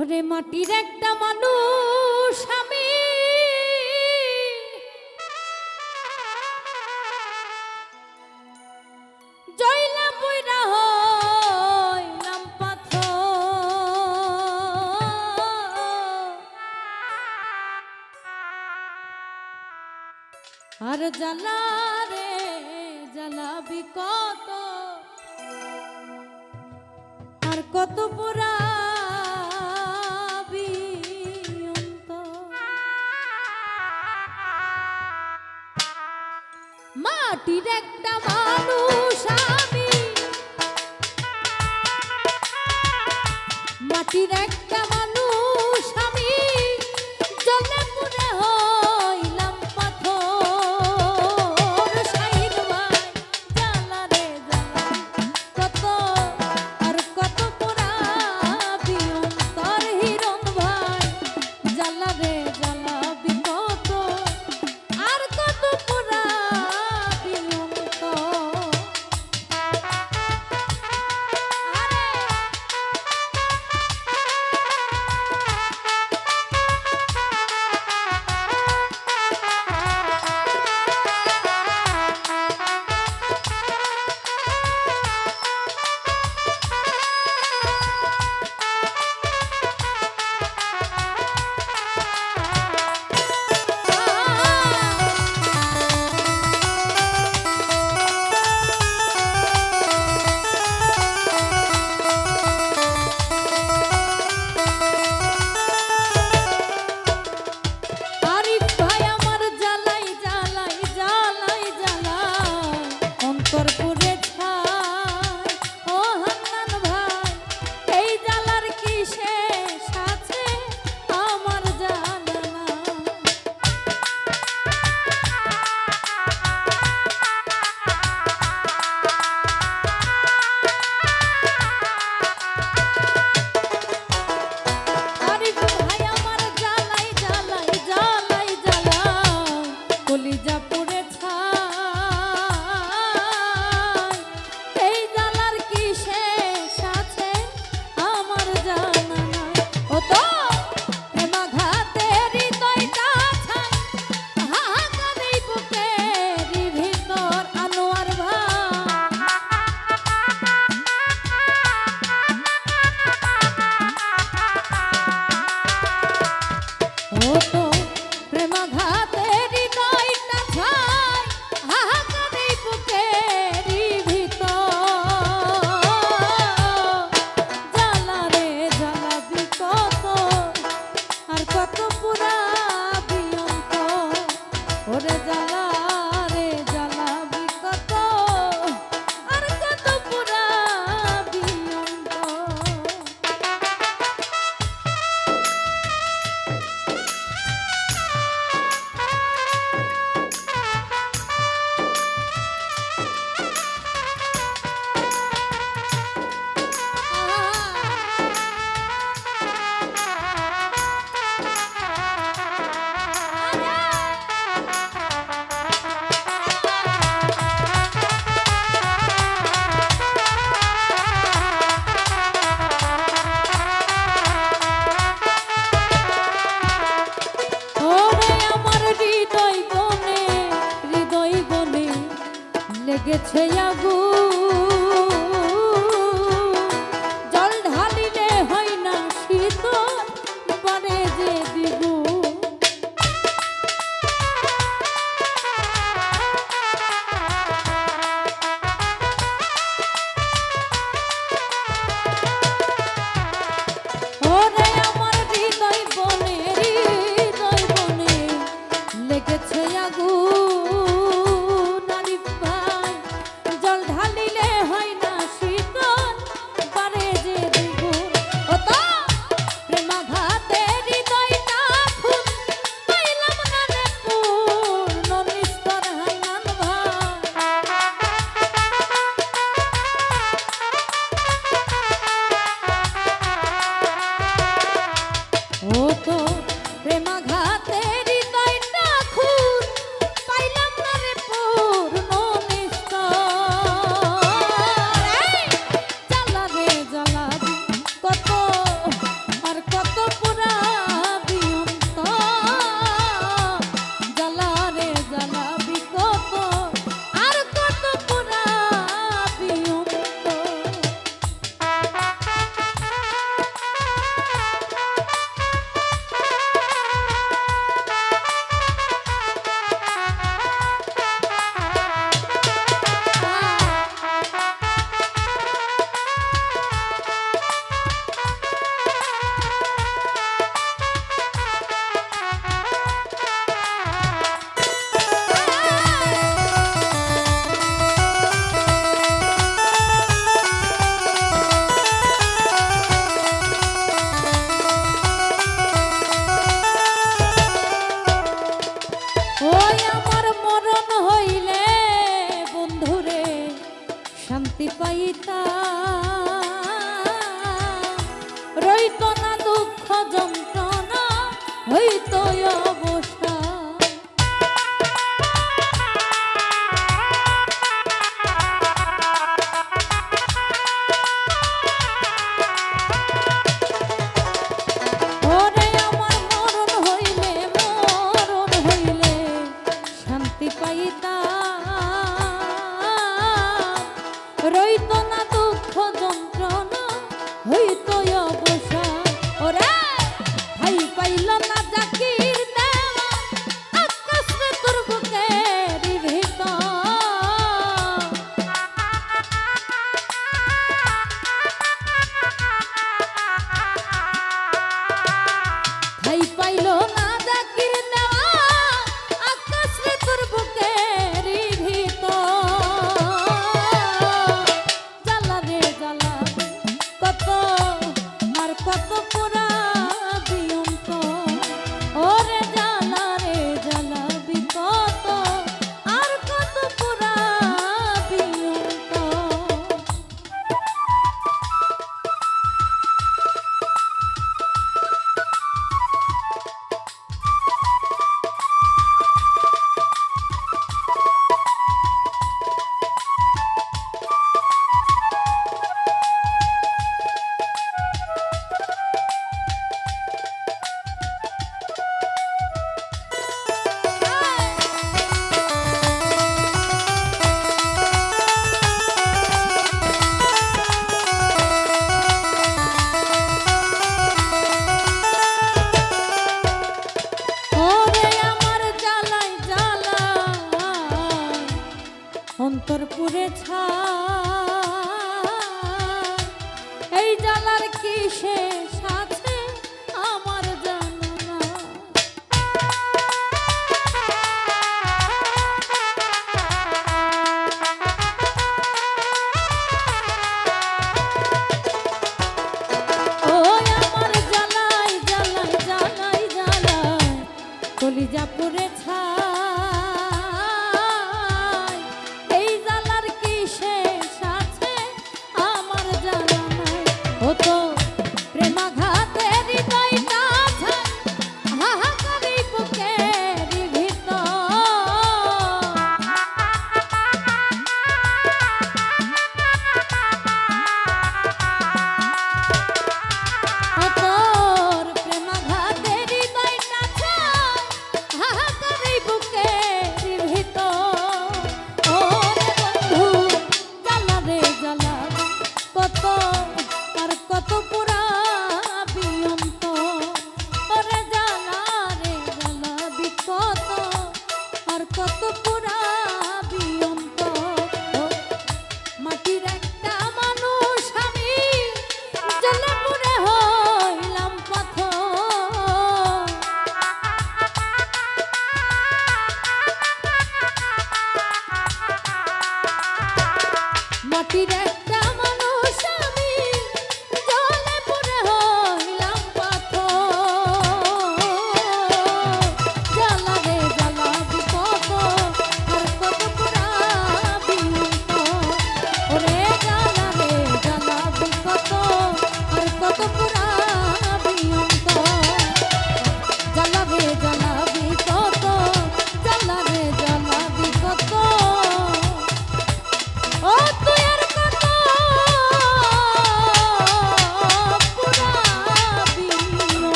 ওরে মাটির একটা মানুষ আমি জয়লা বইরা হইলাম পাথর আর জ্বালা রে জ্বালাবি কত আর কত পোড়াবি মাটির একটা মানুষ আমি মাটির একটা মানুষ আমি জলে পুরে হইলাম পাথর শাহিদ ভাই জ্বালা রে জ্বালা কত আর কত পোড়াবি অন্তর হিরণ ভাই জ্বালা রে জ্বালাবি কত আর কত পোড়াবি অন্তর লেগেছে জল ঢালিলে হয় না শীতল পারে যে দ্বিগুণ ওরে আমার হৃদয় বনে লেগেছে আগুন জল পাইতা রইতো না দুঃখ যন্ত্রণা হইতো অবসা ওরে আমার মরণ হইলে শান্তি পাইতা রইতো না দুঃখ যন্ত্রণা হইতো অবসা ওরে ভাই পাইল না জাকির দেওয়া আকাশে তোর বুকের ভিতর ভাই পাইল না জাকির দেওয়া আকাশে তোর বুকের ভিতর কত পুরা বিয়ন্ত ওরে জ্বালা রে জ্বালাবি কত আর কত পুরা বিয়ন্ত অন্তর পুরে ছাই এই জ্বালার কি শেষ আছে আমার জানা না ও আমার জ্বালাই জ্বালাই জ্বালাই জ্বালাই কলিজা পুরে ছাই তো প্রেমাঘাতে হৃদয়টা ছাই হাহাকারে বুকের ভিতর তোর প্রেমাঘাতে হৃদয়টা ছাই হাহাকারে বুকের ভিতর ওরে বন্ধু জ্বালা রে জ্বালা কত কত পুরা বিয়ন্ত ওরে জ্বালা রে জ্বালাবি কত আর কত পুরা বিয়ন্ত মাটির একটা মানুষ আমি জ্বলে পুড়ে হইলাম পাথর মাটির